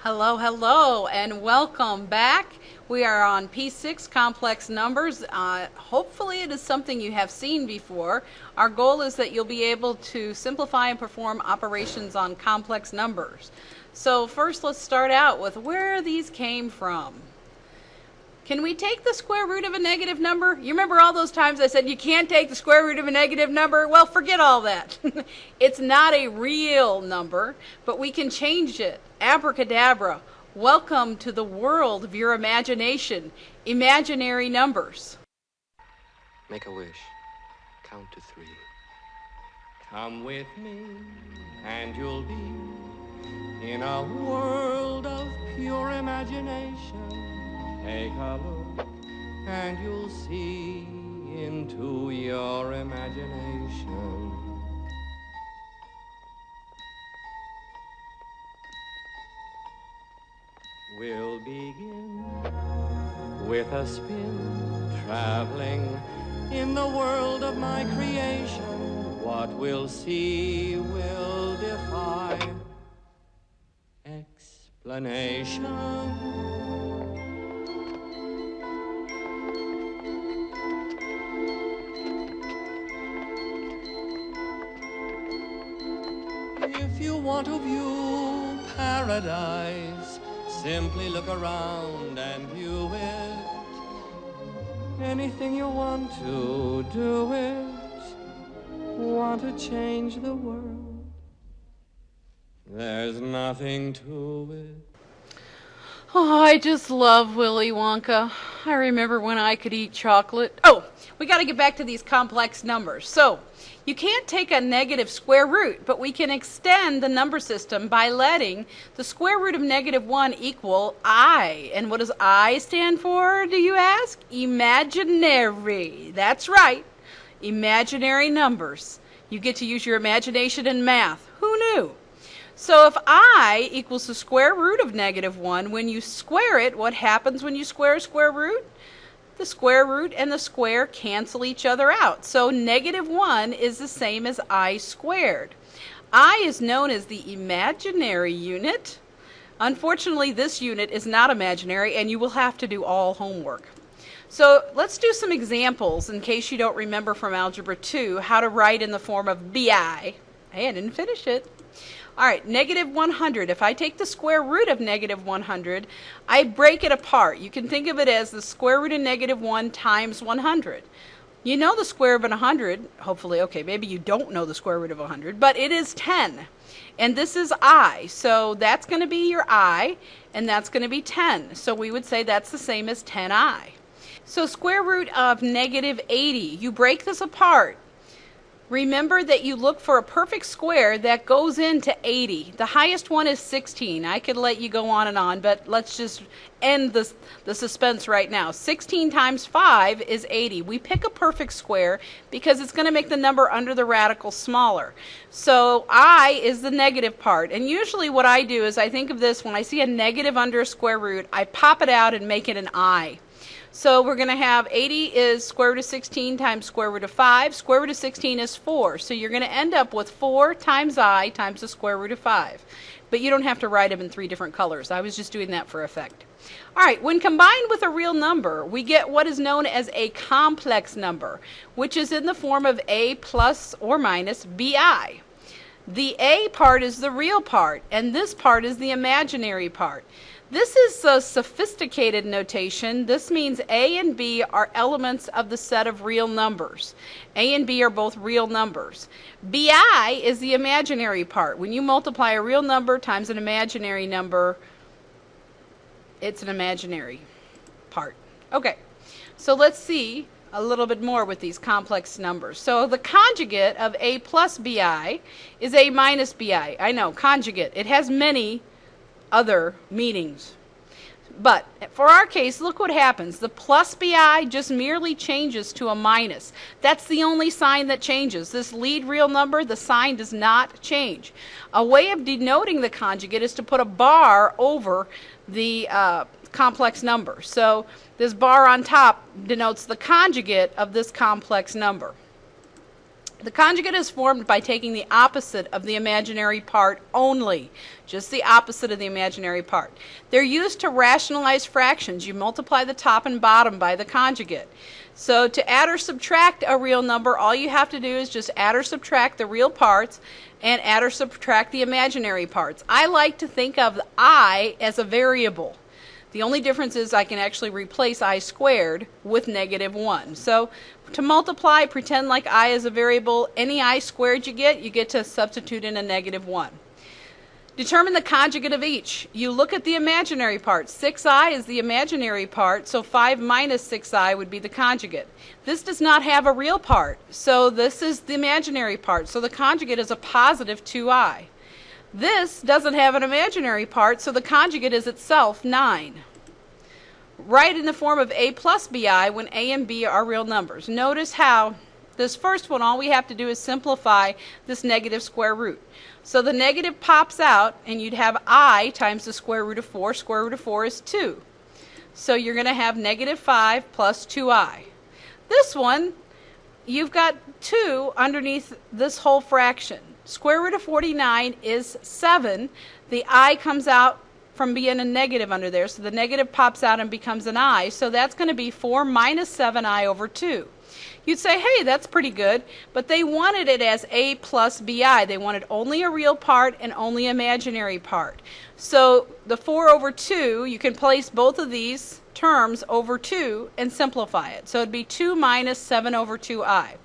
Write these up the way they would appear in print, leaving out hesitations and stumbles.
Hello, hello, and welcome back. We are on P6, complex numbers. Hopefully it is something you have seen before. Our goal is that you'll be able to simplify and perform operations on complex numbers. So first let's start out with where these came from. Can we take the square root of a negative number? You remember all those times I said you can't take the square root of a negative number? Well, forget all that. It's not a real number, but we can change it. Abracadabra. Welcome to the world of your imagination. Imaginary numbers. Make a wish. Count to 3. Come with me, and you'll be in a world of pure imagination. Take a look, and you'll see into your imagination. We'll begin with a spin, traveling in the world of my creation. What we'll see will defy explanation. If you want to view paradise, simply look around and view it. Anything you want to, do it. Want to change the world? There's nothing to it. Oh, I just love Willy Wonka. I remember when I could eat chocolate. Oh, we got to get back to these complex numbers. So, you can't take a negative square root, but we can extend the number system by letting the square root of -1 equal I. And what does I stand for, do you ask? Imaginary. That's right. Imaginary numbers. You get to use your imagination in math. Who knew? So if I equals the square root of -1, when you square it, what happens when you square a square root? The square root and the square cancel each other out. So -1 is the same as I squared. I is known as the imaginary unit. Unfortunately, this unit is not imaginary, and you will have to do all homework. So let's do some examples in case you don't remember from Algebra 2 how to write in the form of bi. Hey, I didn't finish it. All right, -100. If I take the square root of -100, I break it apart. You can think of it as the square root of -1 times 100. You know the square root of 100, hopefully. Okay, maybe you don't know the square root of 100, but it is 10. And this is I, so that's going to be your I, and that's going to be 10. So we would say that's the same as 10I. So square root of -80, you break this apart. Remember that you look for a perfect square that goes into 80. The highest one is 16. I could let you go on and on, but let's just end the suspense right now. 16 times 5 is 80. We pick a perfect square because it's going to make the number under the radical smaller. So I is the negative part. And usually what I do is I think of this when I see a negative under a square root, I pop it out and make it an I. So we're going to have 80 is square root of 16 times square root of 5. Square root of 16 is 4. So you're going to end up with 4 times I times the square root of 5. But you don't have to write them in 3 different colors. I was just doing that for effect. All right, when combined with a real number, we get what is known as a complex number, which is in the form of a plus or minus bi. The a part is the real part, and this part is the imaginary part. This is a sophisticated notation. This means A and B are elements of the set of real numbers. A and B are both real numbers. BI is the imaginary part. When you multiply a real number times an imaginary number, it's an imaginary part. Okay, so let's see a little bit more with these complex numbers. So the conjugate of a plus bi is a minus bi. I know, conjugate. It has many other meanings. But for our case, look what happens. The plus bi just merely changes to a minus. That's the only sign that changes. This lead real number, the sign does not change. A way of denoting the conjugate is to put a bar over the complex number. So this bar on top denotes the conjugate of this complex number. The conjugate is formed by taking the opposite of the imaginary part only. Just the opposite of the imaginary part. They're used to rationalize fractions. You multiply the top and bottom by the conjugate. So to add or subtract a real number, all you have to do is just add or subtract the real parts and add or subtract the imaginary parts. I like to think of I as a variable. The only difference is I can actually replace I squared with -1. So to multiply, pretend like I is a variable. Any I squared you get to substitute in a -1. Determine the conjugate of each. You look at the imaginary part. 6i is the imaginary part, so 5 minus 6i would be the conjugate. This does not have a real part, so this is the imaginary part. So the conjugate is a positive 2i. This doesn't have an imaginary part, so the conjugate is itself 9. Write in the form of a plus bi when a and b are real numbers. Notice how this first one, all we have to do is simplify this negative square root. So the negative pops out, and you'd have I times the square root of 4. Square root of 4 is 2. So you're going to have -5 plus 2i. This one, you've got 2 underneath this whole fraction. Square root of 49 is 7. The I comes out from being a negative under there, so the negative pops out and becomes an I. So that's going to be 4 minus 7i over 2. You'd say, hey, that's pretty good, but they wanted it as a plus bi. They wanted only a real part and only imaginary part. So the 4 over 2, you can place both of these terms over 2 and simplify it. So it'd be 2 minus 7 over 2i.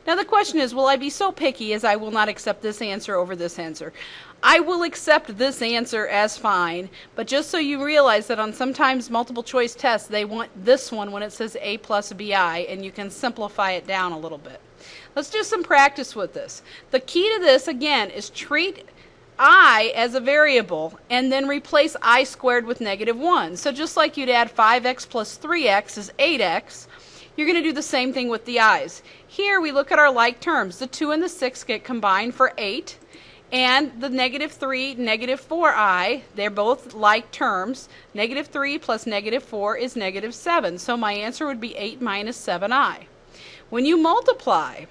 Now the question is, will I be so picky as I will not accept this answer over this answer? I will accept this answer as fine, but just so you realize that on sometimes multiple choice tests, they want this one when it says a plus bi, and you can simplify it down a little bit. Let's do some practice with this. The key to this, again, is treat I as a variable and then replace I squared with -1. So just like you'd add 5x plus 3x is 8x, you're going to do the same thing with the i's. Here we look at our like terms. The 2 and the 6 get combined for 8. And the -3, -4i, they're both like terms. -3 plus -4 is -7. So my answer would be 8 minus 7i. When you multiply,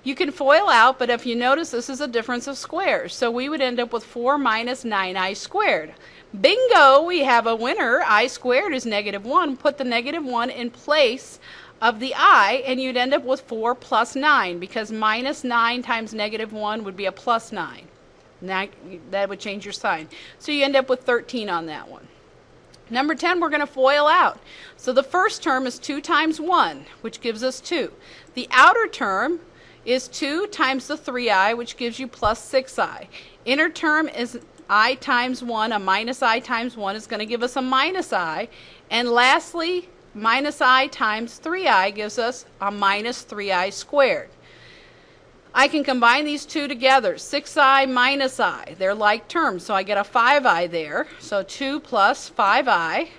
you can FOIL out, but if you notice, this is a difference of squares. So we would end up with 4 minus 9i squared. Bingo! We have a winner. I squared is -1. Put the -1 in place of the I, and you'd end up with 4 plus 9, because minus 9 times -1 would be a plus 9. Now, that would change your sign. So you end up with 13 on that one. Number 10, we're going to FOIL out. So the first term is 2 times 1, which gives us 2. The outer term is 2 times the 3i, which gives you plus 6i. Inner term is I times 1. A minus I times 1 is going to give us a minus I. And lastly, minus I times 3i gives us a minus 3i squared. I can combine these two together. 6i minus I. They're like terms, so I get a 5i there. So 2 plus 5i.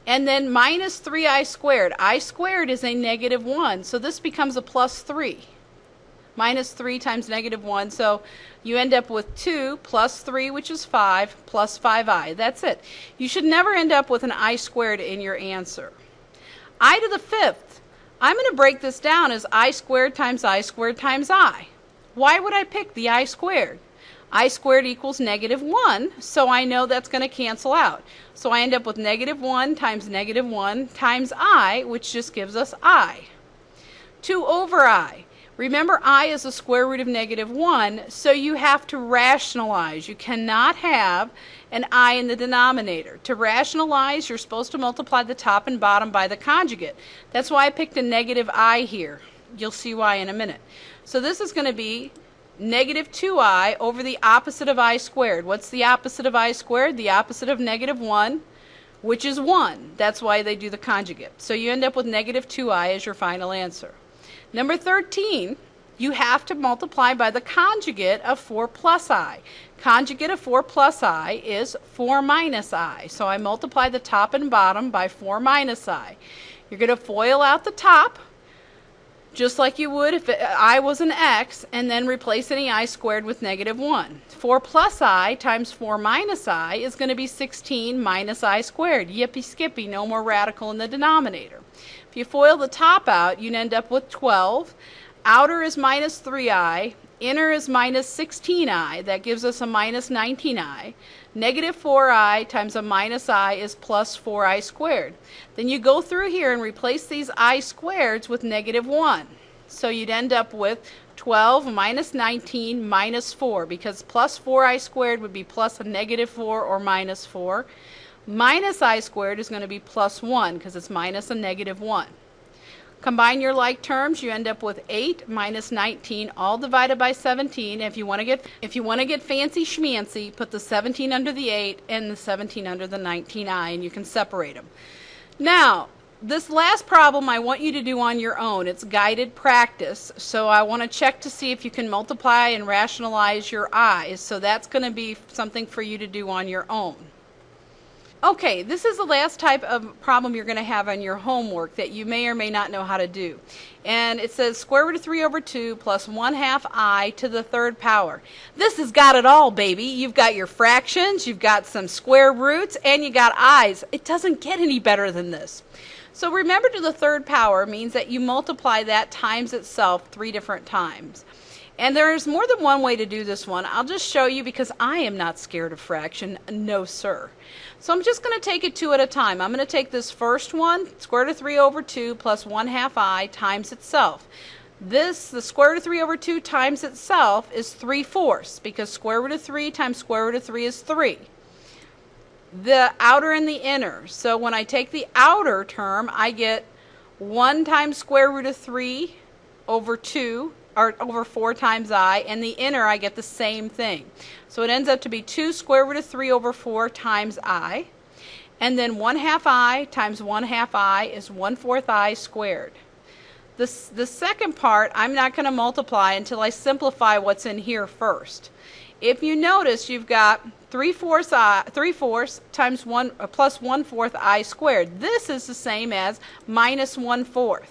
And then minus 3i squared. I squared is a -1, so this becomes a plus 3. Minus 3 times -1, so you end up with 2 plus 3, which is 5, plus 5i. That's it. You should never end up with an I squared in your answer. I to the 5th. I'm going to break this down as I squared times I squared times I. Why would I pick the I squared? I squared equals -1, so I know that's going to cancel out. So I end up with -1 times -1 times I, which just gives us I. 2 over I. Remember, I is the square root of -1, so you have to rationalize. You cannot have an I in the denominator. To rationalize, you're supposed to multiply the top and bottom by the conjugate. That's why I picked a -I here. You'll see why in a minute. So this is going to be -2i over the opposite of I squared. What's the opposite of I squared? The opposite of -1, which is 1. That's why they do the conjugate. So you end up with -2i as your final answer. Number 13, you have to multiply by the conjugate of 4 plus I. Conjugate of 4 plus I is 4 minus I. So I multiply the top and bottom by 4 minus I. You're going to FOIL out the top, just like you would if I was an x, and then replace any I squared with -1. 4 plus I times 4 minus I is going to be 16 minus I squared. Yippee skippy, no more radical in the denominator. If you FOIL the top out, you'd end up with 12. outer is minus 3i, inner is minus 16i. That gives us a minus 19i. Negative 4i times a minus I is plus 4i squared. Then you go through here and replace these I squareds with negative 1. So you'd end up with 12 minus 19 minus 4, because plus 4i squared would be plus a negative 4 or minus 4. Minus I squared is going to be plus 1 because it's minus a negative 1. Combine your like terms, you end up with 8 minus 19, all divided by 17. If you want to get fancy schmancy, put the 17 under the 8 and the 17 under the 19i, and you can separate them. Now, this last problem I want you to do on your own. It's guided practice, so I want to check to see if you can multiply and rationalize your i's. So that's going to be something for you to do on your own. Okay, this is the last type of problem you're going to have on your homework that you may or may not know how to do. And it says square root of 3 over 2 plus 1/2 I to the third power. This has got it all, baby. You've got your fractions, you've got some square roots, and you got i's. It doesn't get any better than this. So remember, to the third power means that you multiply that times itself 3 different times. And there's more than one way to do this one. I'll just show you because I am not scared of fraction. No, sir. So I'm just going to take it 2 at a time. I'm going to take this first one, square root of 3 over 2 plus 1/2 I times itself. The square root of 3 over 2 times itself is 3/4, because square root of 3 times square root of 3 is 3. The outer and the inner. So when I take the outer term, I get 1 times square root of 3 over 2, or over 4 times I, and the inner I get the same thing. So it ends up to be 2 square root of 3 over 4 times I, and then 1/2 I times 1/2 I is 1/4 I squared. The second part I'm not going to multiply until I simplify what's in here first. If you notice, you've got 3/4 times 1 plus 1/4 I squared. This is the same as minus 1/4.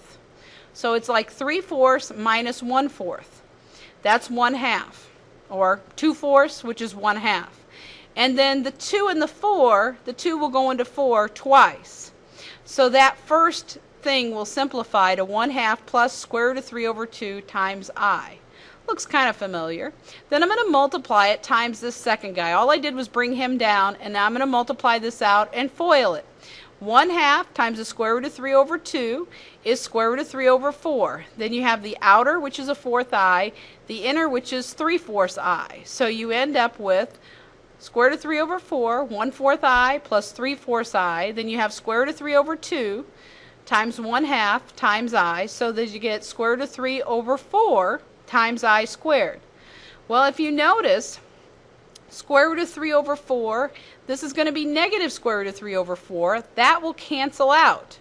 So it's like 3/4 minus 1/4. That's 1/2, or 2/4, which is 1/2. And then the 2 and the 4, the 2 will go into 4 twice. So that first thing will simplify to 1/2 plus square root of 3 over 2 times I. Looks kind of familiar. Then I'm going to multiply it times this second guy. All I did was bring him down, and now I'm going to multiply this out and FOIL it. 1/2 times the square root of 3 over 2 is square root of 3 over 4. Then you have the outer, which is a 1/4 I, the inner, which is 3/4 I. So you end up with square root of 3 over 4, 1/4 I plus 3/4 I. Then you have square root of 3 over 2 times 1/2 times I, so that you get square root of 3 over 4 times I squared. Well, if you notice, square root of 3 over 4, this is going to be negative square root of 3 over 4. That will cancel out.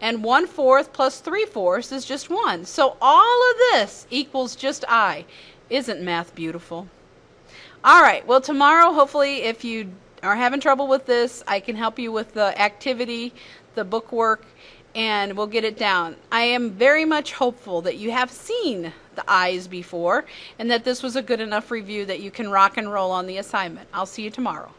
And 1/4 plus 3/4 is just 1. So all of this equals just I. Isn't math beautiful? All right, well, tomorrow, hopefully, if you are having trouble with this, I can help you with the activity, the book work, and we'll get it down. I am very much hopeful that you have seen the I's before, and that this was a good enough review that you can rock and roll on the assignment. I'll see you tomorrow.